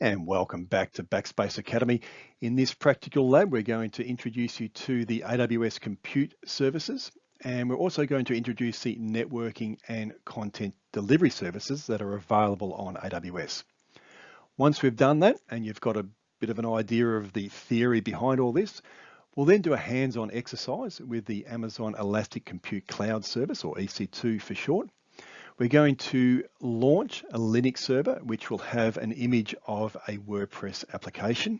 And welcome back to Backspace Academy. In this practical lab, we're going to introduce you to the AWS compute services, and we're also going to introduce the networking and content delivery services that are available on AWS. Once we've done that, and you've got a bit of an idea of the theory behind all this, we'll then do a hands-on exercise with the Amazon Elastic Compute Cloud Service, or EC2 for short. We're going to launch a Linux server, which will have an image of a WordPress application.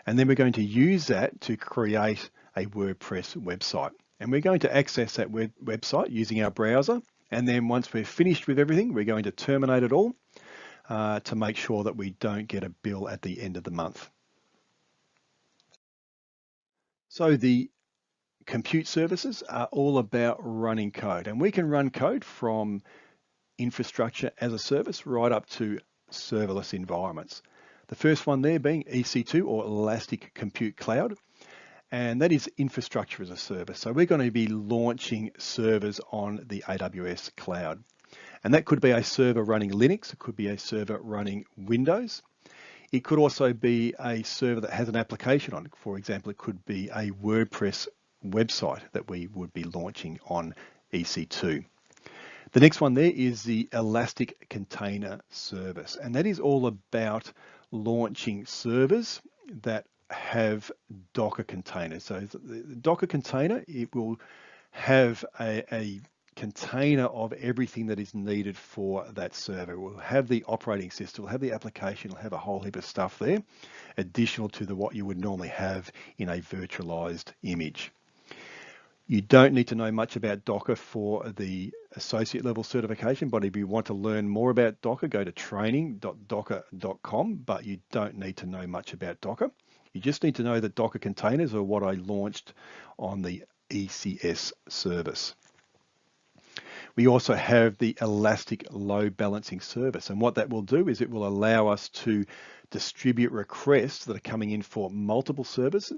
And then we're going to use that to create a WordPress website. And we're going to access that website using our browser. And then once we're finished with everything, we're going to terminate it all to make sure that we don't get a bill at the end of the month. So the compute services are all about running code. And we can run code from infrastructure as a service right up to serverless environments. The first one there being EC2 or Elastic Compute Cloud, and that is infrastructure as a service. So we're going to be launching servers on the AWS cloud. And that could be a server running Linux, it could be a server running Windows. It could also be a server that has an application on it. For example, it could be a WordPress website that we would be launching on EC2. The next one there is the Elastic Container Service, and that is all about launching servers that have Docker containers. So the Docker container, it will have a container of everything that is needed for that server. It will have the operating system, will have the application, will have a whole heap of stuff there, additional to what you would normally have in a virtualized image. You don't need to know much about Docker for the associate level certification, but if you want to learn more about Docker, go to training.docker.com, but you don't need to know much about Docker. You just need to know that Docker containers are what I launched on the ECS service. We also have the Elastic Load Balancing Service, and what that will do is it will allow us to distribute requests that are coming in for multiple servers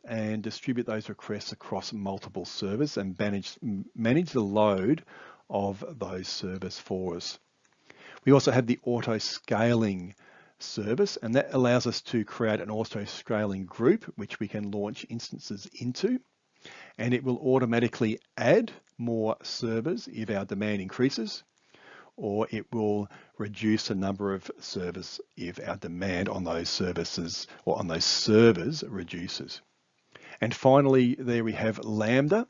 and distribute those requests across multiple servers and manage the load of those servers for us. We also have the Autoscaling service, and that allows us to create an auto-scaling group which we can launch instances into, and it will automatically add more servers if our demand increases, or it will reduce the number of servers if our demand on those services or on those servers reduces. And finally, there we have Lambda,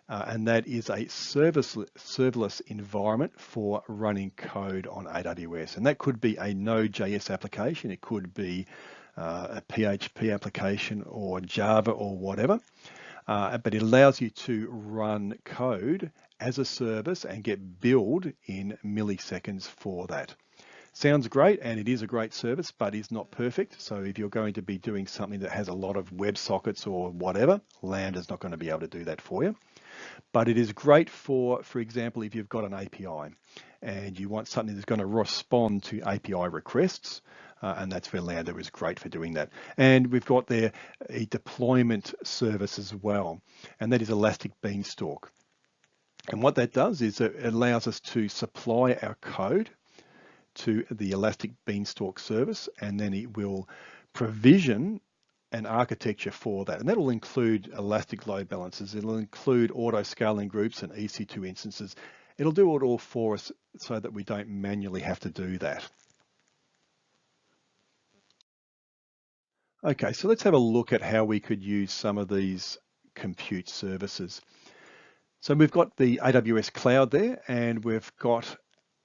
and that is a serverless environment for running code on AWS. And that could be a Node.js application, it could be a PHP application or Java or whatever. But it allows you to run code as a service and get billed in milliseconds for that. Sounds great, and it is a great service, but is not perfect. So if you're going to be doing something that has a lot of WebSockets or whatever, Lambda's not going to be able to do that for you. But it is great for example, if you've got an API and you want something that's going to respond to API requests, and that's where Lambda is great for doing that. And we've got there a deployment service as well, and that is Elastic Beanstalk. And what that does is it allows us to supply our code to the Elastic Beanstalk service, and then it will provision an architecture for that. And that will include Elastic load balancers, it'll include auto-scaling groups and EC2 instances. It'll do it all for us so that we don't manually have to do that. Okay, so let's have a look at how we could use some of these compute services. So we've got the AWS cloud there, and we've got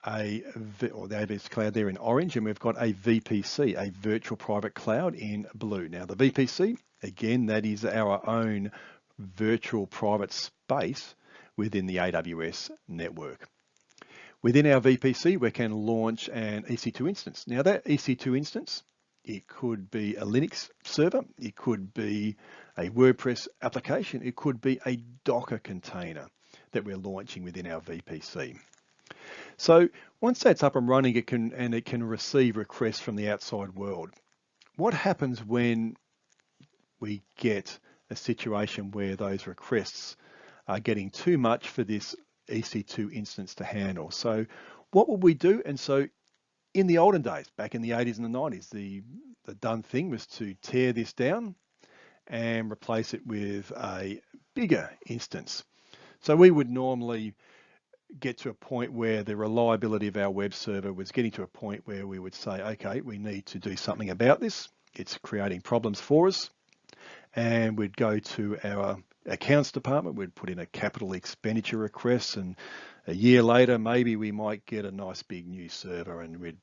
the AWS cloud there in orange, and we've got a VPC, a virtual private cloud, in blue. Now the VPC, again, that is our own virtual private space within the AWS network. Within our VPC, we can launch an EC2 instance. Now that EC2 instance, it could be a Linux server, it could be a WordPress application, it could be a Docker container that we're launching within our VPC. So once that's up and running, it can receive requests from the outside world. What happens when we get a situation where those requests are getting too much for this EC2 instance to handle? So what will we do? And so in the olden days, back in the 80s and the 90s, the done thing was to tear this down and replace it with a bigger instance. So we would normally get to a point where the reliability of our web server was getting to a point where we would say, okay, we need to do something about this. It's creating problems for us. And we'd go to our accounts department, we'd put in a capital expenditure request, and a year later, maybe we might get a nice big new server, and we'd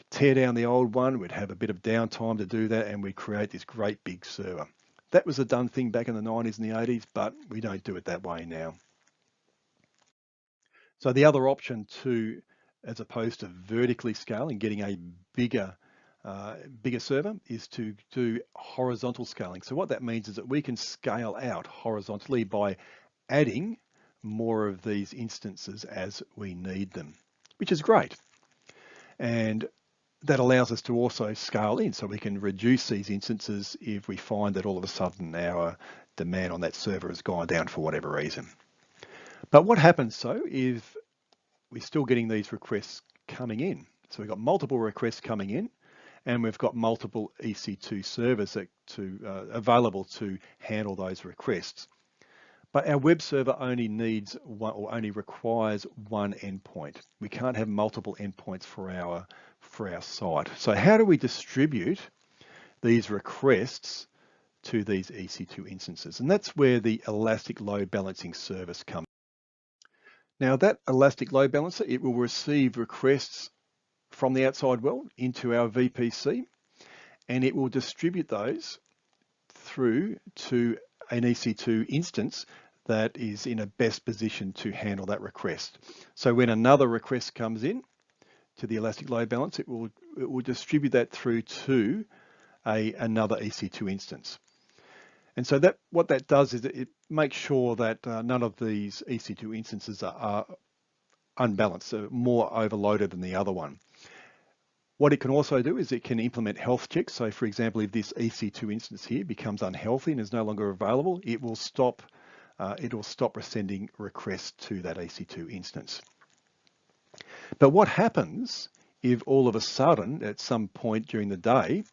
tear down the old one, we'd have a bit of downtime to do that, and we'd create this great big server. That was a done thing back in the 90s and the 80s, but we don't do it that way now. So the other option too, as opposed to vertically scaling, getting a bigger server, is to do horizontal scaling. So what that means is that we can scale out horizontally by adding more of these instances as we need them, which is great. And that allows us to also scale in, so we can reduce these instances if we find that all of a sudden our demand on that server has gone down for whatever reason. But what happens though if we're still getting these requests coming in? So we've got multiple requests coming in, and we've got multiple EC2 servers available to handle those requests. But our web server only needs one, or only requires one endpoint. We can't have multiple endpoints for our site. So how do we distribute these requests to these EC2 instances? And that's where the elastic load balancing service comes. Now that elastic load balancer, it will receive requests from the outside world into our VPC, and it will distribute those through to an EC2 instance that is in a best position to handle that request. So when another request comes in to the elastic load balance, it will distribute that through to another EC2 instance. And so what that does is it makes sure that none of these EC2 instances are unbalanced, so more overloaded than the other one. What it can also do is it can implement health checks. So for example, if this EC2 instance here becomes unhealthy and is no longer available, it will stop sending requests to that EC2 instance. But what happens if all of a sudden, at some point during the day,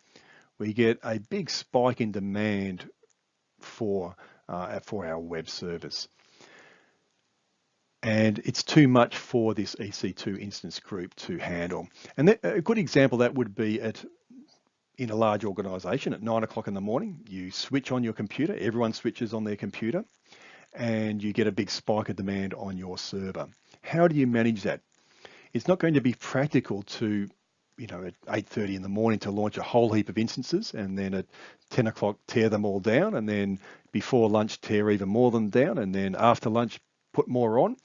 we get a big spike in demand for our web servers, and it's too much for this EC2 instance group to handle? And a good example that would be in a large organization at 9 o'clock in the morning, you switch on your computer, everyone switches on their computer, and you get a big spike of demand on your server. How do you manage that? It's not going to be practical to, at 8:30 in the morning to launch a whole heap of instances, and then at 10 o'clock tear them all down, and then before lunch tear even more than down, and then after lunch put more on.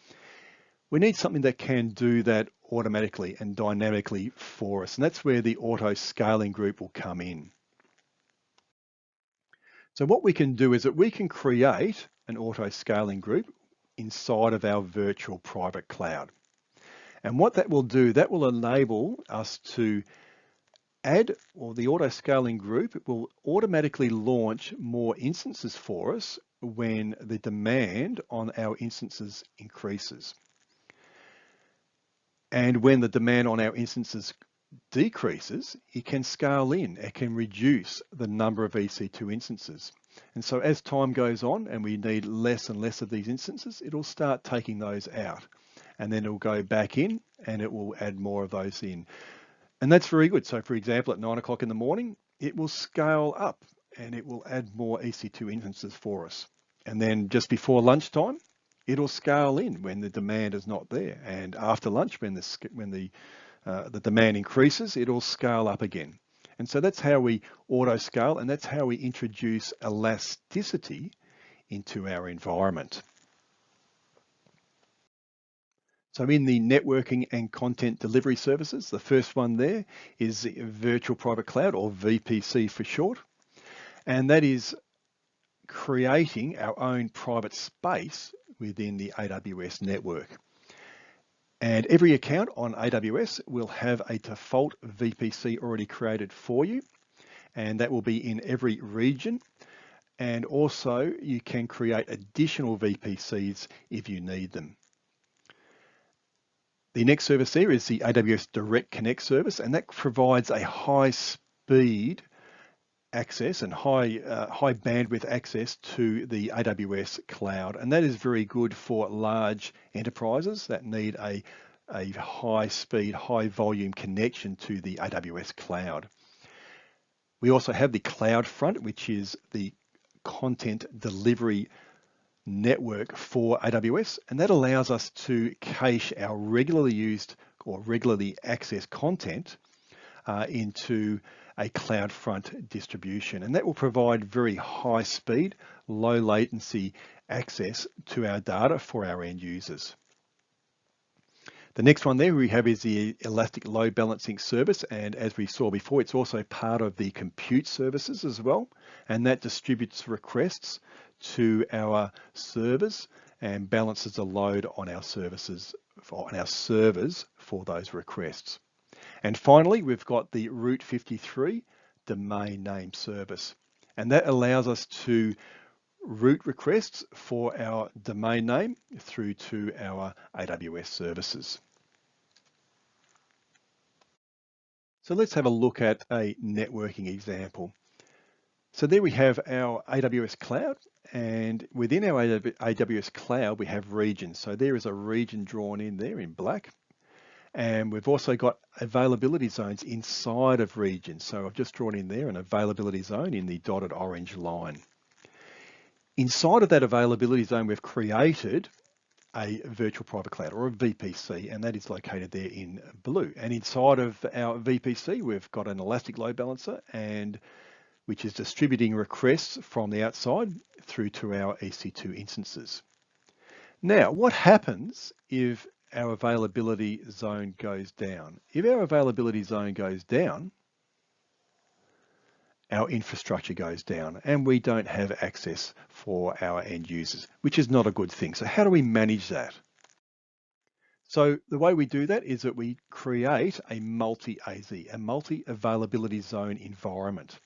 We need something that can do that automatically and dynamically for us, and that's where the auto-scaling group will come in. So what we can do is that we can create an auto-scaling group inside of our virtual private cloud. And what that will do, that will enable us to add, or the auto-scaling group will automatically launch more instances for us when the demand on our instances increases. And when the demand on our instances decreases, it can scale in, it can reduce the number of EC2 instances. And so as time goes on and we need less and less of these instances, it'll start taking those out. And then it'll go back in and it will add more of those in. And that's very good. So for example, at 9 o'clock in the morning, it will scale up and it will add more EC2 instances for us. And then just before lunchtime, it'll scale in when the demand is not there. And after lunch, when the demand increases, it'll scale up again. And so that's how we auto scale, and that's how we introduce elasticity into our environment. So in the networking and content delivery services, the first one there is Virtual Private Cloud, or VPC for short. And that is creating our own private space within the AWS network. And every account on AWS will have a default VPC already created for you, and that will be in every region. And also you can create additional VPCs if you need them. The next service there is the AWS Direct Connect service, and that provides a high speed access and high bandwidth access to the AWS cloud. And that is very good for large enterprises that need a high speed, high volume connection to the AWS cloud. We also have the CloudFront, which is the content delivery network for AWS, and that allows us to cache our regularly used or regularly accessed content into a CloudFront distribution, and that will provide very high speed, low latency access to our data for our end users. The next one there we have is the Elastic Load Balancing service, and as we saw before, it's also part of the compute services as well, and that distributes requests to our servers and balances the load on our servers for those requests. And finally, we've got the Route 53 domain name service, and that allows us to route requests for our domain name through to our AWS services. So let's have a look at a networking example. So there we have our AWS cloud, and within our AWS cloud, we have regions. So there is a region drawn in there in black. And we've also got availability zones inside of regions. So I've just drawn in there an availability zone in the dotted orange line. Inside of that availability zone, we've created a virtual private cloud or a VPC, and that is located there in blue. And inside of our VPC, we've got an Elastic Load Balancer, and which is distributing requests from the outside through to our EC2 instances. Now, what happens if our availability zone goes down? If our availability zone goes down, our infrastructure goes down and we don't have access for our end users, which is not a good thing. So how do we manage that? So the way we do that is that we create a multi-AZ, a multi-availability zone environment.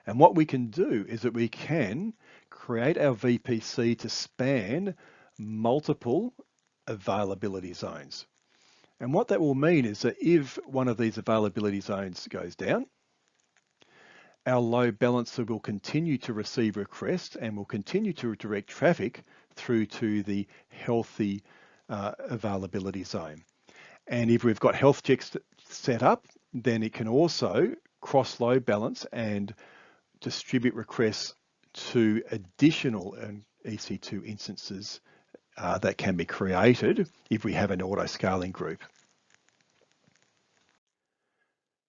And what we can do is that we can create our VPC to span multiple availability zones. And what that will mean is that if one of these availability zones goes down, our load balancer will continue to receive requests and will continue to direct traffic through to the healthy availability zone. And if we've got health checks set up, then it can also cross load balance and distribute requests to additional EC2 instances that can be created if we have an auto-scaling group.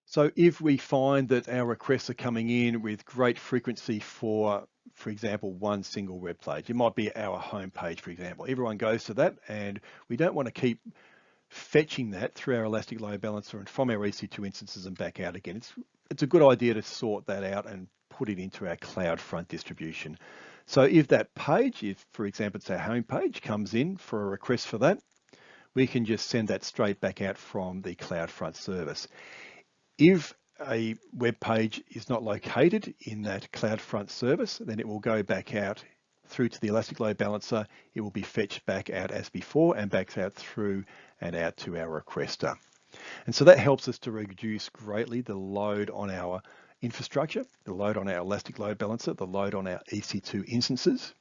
So if we find that our requests are coming in with great frequency for example, one single web page, it might be our home page, for example. Everyone goes to that, and we don't want to keep fetching that through our Elastic Load Balancer and from our EC2 instances and back out again. It's a good idea to sort that out and put it into our CloudFront distribution. So if that page, if for example it's our home page, comes in for a request for that, we can just send that straight back out from the CloudFront service. If a web page is not located in that CloudFront service, then it will go back out through to the Elastic Load Balancer. It will be fetched back out as before and back out through and out to our requester. And so that helps us to reduce greatly the load on our infrastructure, the load on our Elastic Load Balancer, the load on our EC2 instances.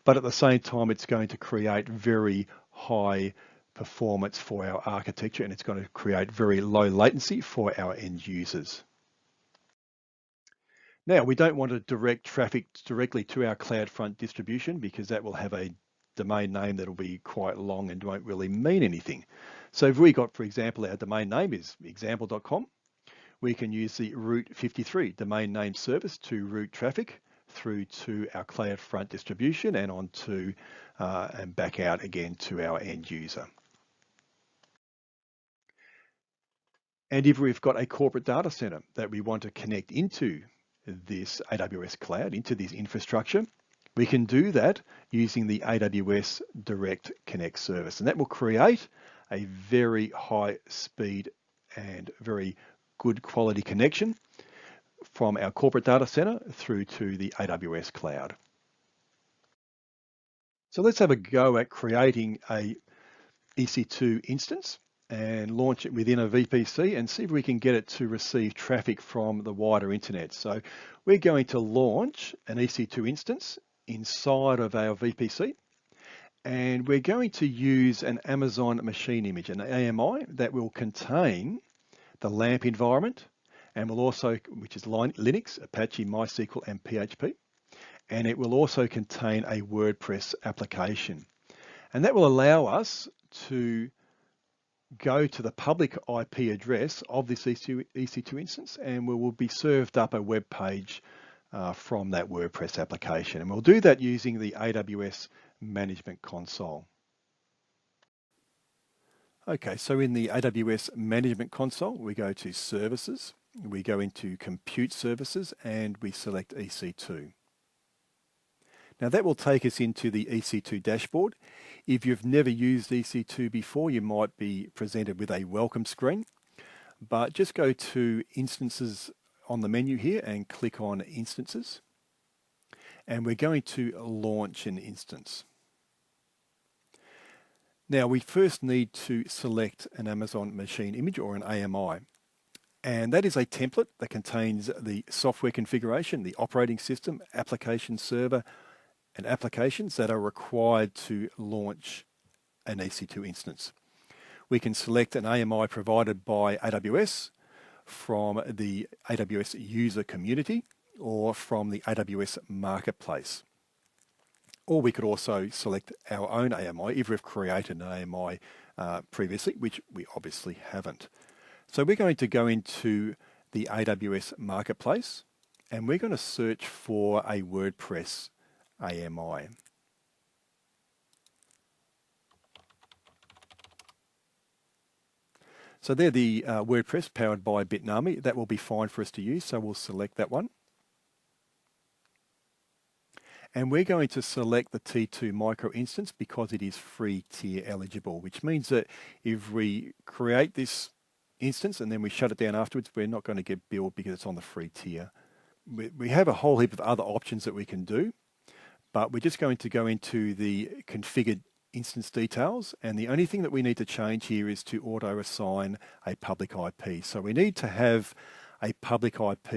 But at the same time, it's going to create very high performance for our architecture, and it's going to create very low latency for our end users. Now, we don't want to direct traffic directly to our CloudFront distribution because that will have a domain name that will be quite long and won't really mean anything. So if we got, for example, our domain name is example.com, we can use the Route 53 domain name service to route traffic through to our CloudFront distribution and onto and back out again to our end user. And if we've got a corporate data center that we want to connect into this AWS cloud, into this infrastructure, we can do that using the AWS Direct Connect service. And that will create a very high speed and very good quality connection from our corporate data center through to the AWS cloud. So let's have a go at creating a EC2 instance and launch it within a VPC and see if we can get it to receive traffic from the wider internet. So we're going to launch an EC2 instance inside of our VPC, and we're going to use an Amazon machine image, an AMI, that will contain the LAMP environment, and will also, which is Linux, Apache, MySQL, and PHP. And it will also contain a WordPress application. And that will allow us to go to the public IP address of this EC2 instance, and we will be served up a web page from that WordPress application. And we'll do that using the AWS Management Console. Okay, so in the AWS Management Console, we go to Services, we go into Compute Services, and we select EC2. Now that will take us into the EC2 dashboard. If you've never used EC2 before, you might be presented with a welcome screen, but just go to Instances on the menu here and click on Instances. And we're going to launch an instance. Now we first need to select an Amazon machine image or an AMI. And that is a template that contains the software configuration, the operating system, application server, and applications that are required to launch an EC2 instance. We can select an AMI provided by AWS from the AWS user community or from the AWS marketplace. Or we could also select our own AMI if we've created an AMI previously, which we obviously haven't. So we're going to go into the AWS marketplace and we're going to search for a WordPress AMI. So they're the WordPress powered by Bitnami. That will be fine for us to use, so we'll select that one. And we're going to select the T2 micro instance because it is free tier eligible, which means that if we create this instance and then we shut it down afterwards, we're not going to get billed because it's on the free tier. We have a whole heap of other options that we can do, but we're just going to go into the configured instance details, and the only thing that we need to change here is to auto assign a public IP. So we need to have a public IP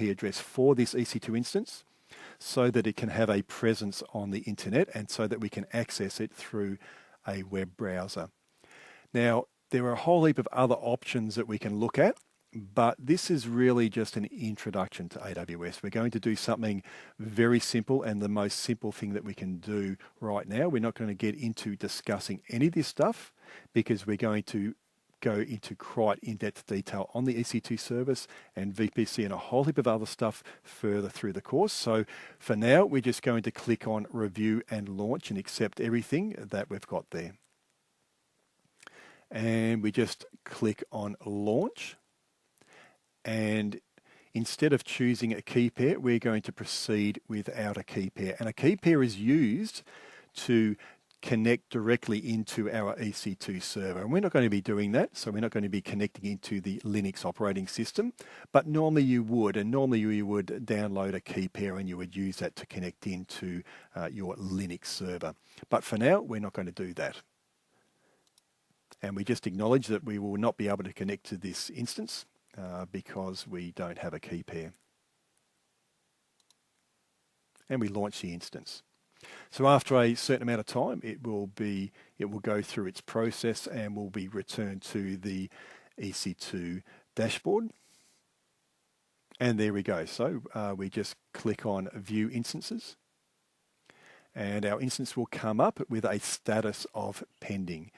address for this EC2 instance so that it can have a presence on the internet and so that we can access it through a web browser. Now, there are a whole heap of other options that we can look at, but this is really just an introduction to AWS. We're going to do something very simple and the most simple thing that we can do right now. We're not going to get into discussing any of this stuff because we're going to go into quite in-depth detail on the EC2 service and VPC and a whole heap of other stuff further through the course. So for now, we're just going to click on Review and Launch and accept everything that we've got there. And we just click on Launch. And instead of choosing a key pair, we're going to proceed without a key pair. And a key pair is used to connect directly into our EC2 server. And we're not going to be doing that, so we're not going to be connecting into the Linux operating system, but normally you would, and normally you would download a key pair and you would use that to connect into your Linux server. But for now, we're not going to do that. And we just acknowledge that we will not be able to connect to this instance because we don't have a key pair. And we launch the instance. So after a certain amount of time, it will go through its process and will be returned to the EC2 dashboard. And there we go. So we just click on View Instances. And our instance will come up with a status of pending.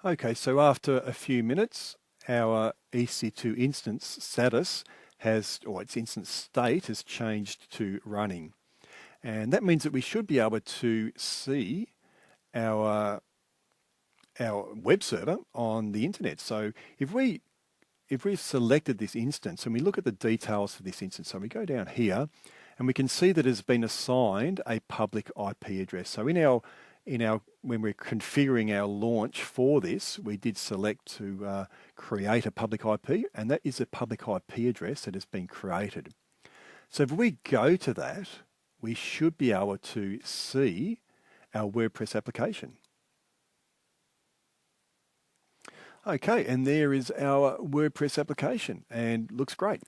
Okay, so after a few minutes, our EC2 instance status its instance state has changed to running. And that means that we should be able to see our web server on the internet. So if we've selected this instance and we look at the details for this instance, so we go down here and we can see that it's been assigned a public IP address. So when we're configuring our launch for this, we did select to create a public IP, and that is a public IP address that has been created. So if we go to that, we should be able to see our WordPress application. Okay, and there is our WordPress application and looks great.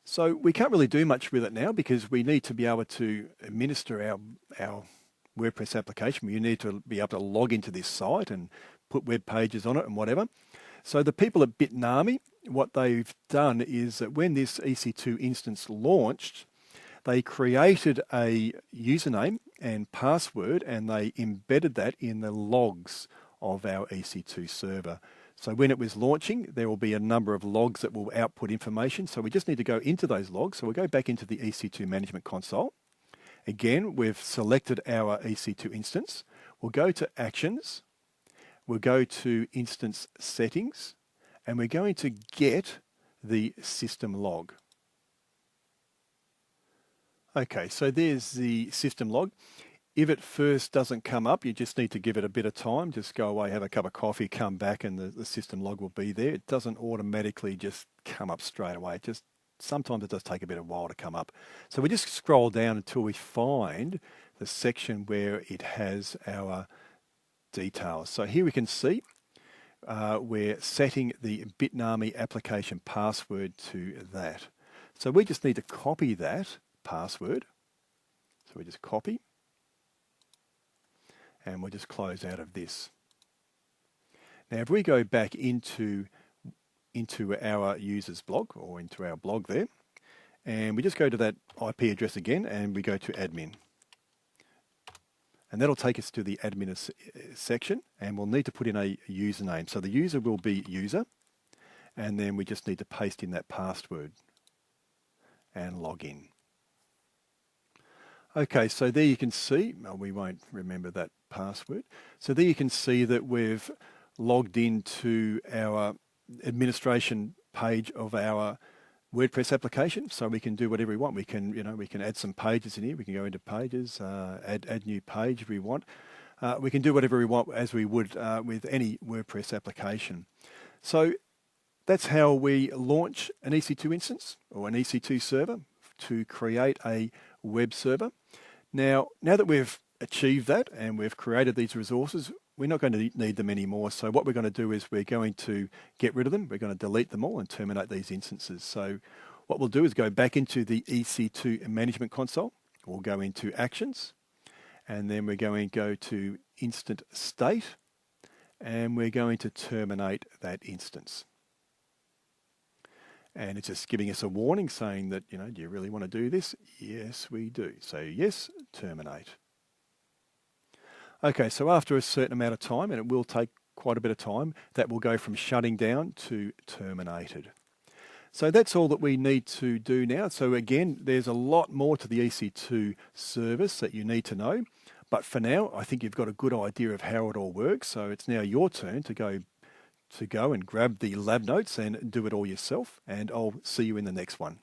So we can't really do much with it now because we need to be able to administer our WordPress application. We need to be able to log into this site and put web pages on it and whatever. So the people at Bitnami, what they've done is that when this EC2 instance launched, they created a username and password and they embedded that in the logs of our EC2 server. So when it was launching, there will be a number of logs that will output information. So we just need to go into those logs. So we'll go back into the EC2 Management Console. Again, we've selected our EC2 instance. We'll go to Actions. We'll go to Instance Settings. And we're going to get the system log. Okay, so there's the system log. If it first doesn't come up, you just need to give it a bit of time. Just go away, have a cup of coffee, come back, and the system log will be there. It doesn't automatically just come up straight away. Sometimes it does take a bit of a while to come up. So we just scroll down until we find the section where it has our details. So here we can see we're setting the Bitnami application password to that. So we just need to copy that password. So we just copy. And we'll just close out of this. Now, if we go back into our users blog or into our blog there, and we just go to that IP address again, and we go to admin. And that'll take us to the admin section, and we'll need to put in a username. So the user will be user, and then we just need to paste in that password and log in. Okay, so there you can see, we won't remember that password. So there you can see that we've logged into our administration page of our WordPress application. So we can do whatever we want. We can add some pages in here. We can go into pages, add new page if we want. We can do whatever we want as we would with any WordPress application. So that's how we launch an EC2 instance or an EC2 server to create a web server. Now that we've achieved that and we've created these resources, we're not going to need them anymore. So what we're going to do is we're going to get rid of them. We're going to delete them all and terminate these instances. So what we'll do is go back into the EC2 Management Console. We'll go into Actions, and then we're going to go to Instant State, and we're going to terminate that instance. And it's just giving us a warning saying that, do you really want to do this? Yes, we do. So yes, terminate. Okay, so after a certain amount of time, and it will take quite a bit of time, that will go from shutting down to terminated. So that's all that we need to do now. So again, there's a lot more to the EC2 service that you need to know. But for now, I think you've got a good idea of how it all works. So it's now your turn to go and grab the lab notes and do it all yourself. And I'll see you in the next one.